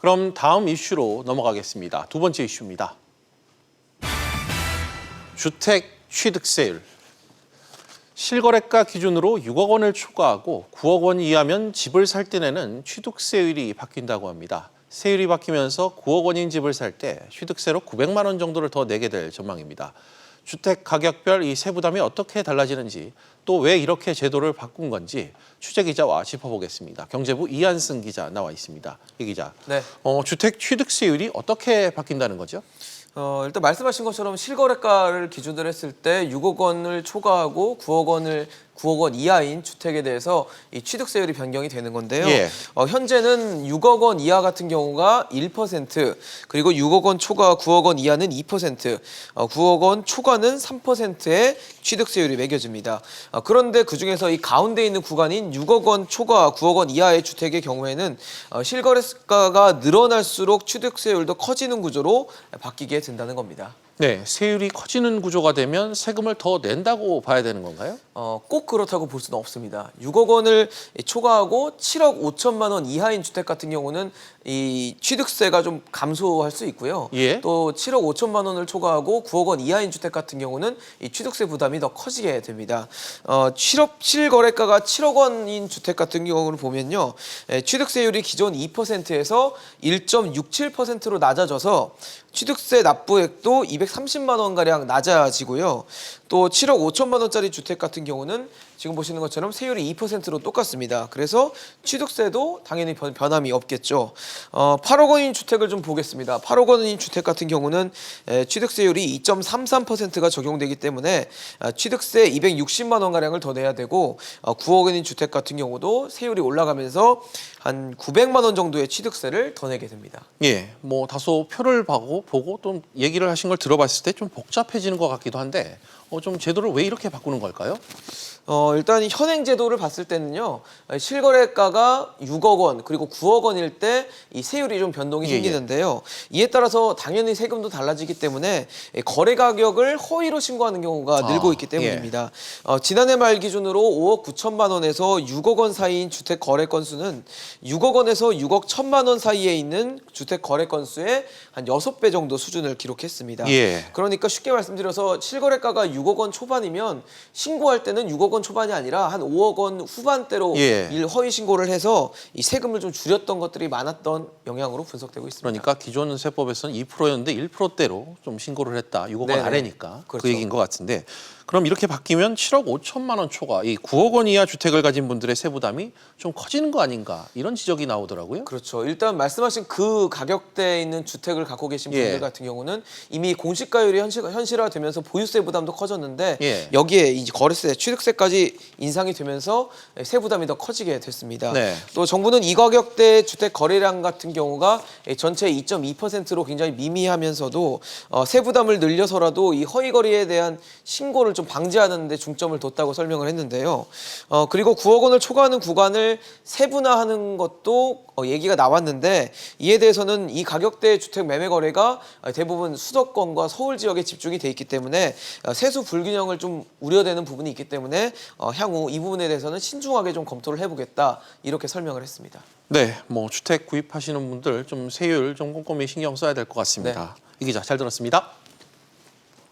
그럼 다음 이슈로 넘어가겠습니다. 두 번째 이슈입니다. 주택 취득세율. 실거래가 기준으로 6억 원을 초과하고 9억 원 이하면 집을 살 때 내는 취득세율이 바뀐다고 합니다. 세율이 바뀌면서 9억 원인 집을 살 때 취득세로 900만 원 정도를 더 내게 될 전망입니다. 주택 가격별 이 세부담이 어떻게 달라지는지, 또 왜 이렇게 제도를 바꾼 건지 취재 기자와 짚어보겠습니다. 경제부 이한승 기자 나와 있습니다. 이 기자, 네. 주택 취득세율이 어떻게 바뀐다는 거죠? 일단 말씀하신 것처럼 실거래가를 기준으로 했을 때 6억 원을 초과하고 9억 원 이하인 주택에 대해서 이 취득세율이 변경이 되는 건데요. 예. 현재는 6억 원 이하 같은 경우가 1%, 그리고 6억 원 초과 9억 원 이하는 2%, 9억 원 초과는 3%의 취득세율이 매겨집니다. 그런데 그중에서 이 가운데 있는 구간인 6억 원 초과 9억 원 이하의 주택의 경우에는 실거래가가 늘어날수록 취득세율도 커지는 구조로 바뀌게 된다는 겁니다. 네, 세율이 커지는 구조가 되면 세금을 더 낸다고 봐야 되는 건가요? 꼭 그렇다고 볼 수는 없습니다. 6억 원을 초과하고 7억 5천만 원 이하인 주택 같은 경우는 이 취득세가 좀 감소할 수 있고요. 예. 또 7억 5천만 원을 초과하고 9억 원 이하인 주택 같은 경우는 이 취득세 부담이 더 커지게 됩니다. 실거래가가 7억 원인 주택 같은 경우를 보면요, 취득세율이 기존 2%에서 1.67%로 낮아져서 취득세 납부액도 230만 원가량 낮아지고요. 또 7억 5천만 원짜리 주택 같은 경우는 지금 보시는 것처럼 세율이 2%로 똑같습니다. 그래서 취득세도 당연히 변함이 없겠죠. 8억 원인 주택을 좀 보겠습니다. 8억 원인 주택 같은 경우는 취득세율이 2.33%가 적용되기 때문에 취득세 260만 원가량을 더 내야 되고, 9억 원인 주택 같은 경우도 세율이 올라가면서 한 900만 원 정도의 취득세를 더 내게 됩니다. 예, 뭐 다소 표를 보고 또 얘기를 하신 걸 들어봤을 때 좀 복잡해지는 것 같기도 한데, 좀 제도를 왜 이렇게 바꾸는 걸까요? 일단 현행 제도를 봤을 때는요, 실거래가가 6억 원 그리고 9억 원일 때 이 세율이 좀 변동이 생기는데요. 이에 따라서 당연히 세금도 달라지기 때문에 거래 가격을 허위로 신고하는 경우가 늘고 있기 때문입니다. 지난해 말 기준으로 5억 9천만 원에서 6억 원 사이인 주택 거래 건수는 6억 원에서 6억 1천만 원 사이에 있는 주택 거래 건수의 한 6배 정도 수준을 기록했습니다. 예. 그러니까 쉽게 말씀드려서 실거래가가 6억 원 초반이면 신고할 때는 6억 원 초반이 아니라 한 5억 원 후반대로 허위 신고를 해서 이 세금을 좀 줄였던 것들이 많았던 영향으로 분석되고 있습니다. 그러니까 기존 세법에서는 2%였는데 1%대로 좀 신고를 했다. 6억 원 네네. 아래니까. 그렇죠. 그 얘기인 것 같은데, 그럼 이렇게 바뀌면 7억 5천만 원 초과, 이 9억 원 이하 주택을 가진 분들의 세부담이 좀 커지는 거 아닌가, 이런 지적이 나오더라고요. 그렇죠. 일단 말씀하신 그 가격대에 있는 주택을 갖고 계신 분들 같은 경우는 이미 공시가율이 현실화되면서 보유세 부담도 커졌는데, 여기에 이제 거래세, 취득세까지 인상이 되면서 세부담이 더 커지게 됐습니다. 네. 또 정부는 이 가격대 주택 거래량 같은 경우가 전체 2.2%로 굉장히 미미하면서도 세부담을 늘려서라도 이 허위 거래에 대한 신고를 좀 방지하는 데 중점을 뒀다고 설명을 했는데요. 그리고 9억 원을 초과하는 구간을 세분화하는 것도 얘기가 나왔는데, 이에 대해서는 이 가격대 주택 매매 거래가 대부분 수도권과 서울 지역에 집중이 돼 있기 때문에 세수 불균형을 좀 우려되는 부분이 있기 때문에 향후 이 부분에 대해서는 신중하게 좀 검토를 해보겠다, 이렇게 설명을 했습니다. 네, 뭐 주택 구입하시는 분들 좀 세율 좀 꼼꼼히 신경 써야 될 것 같습니다. 이 기자 잘 들었습니다.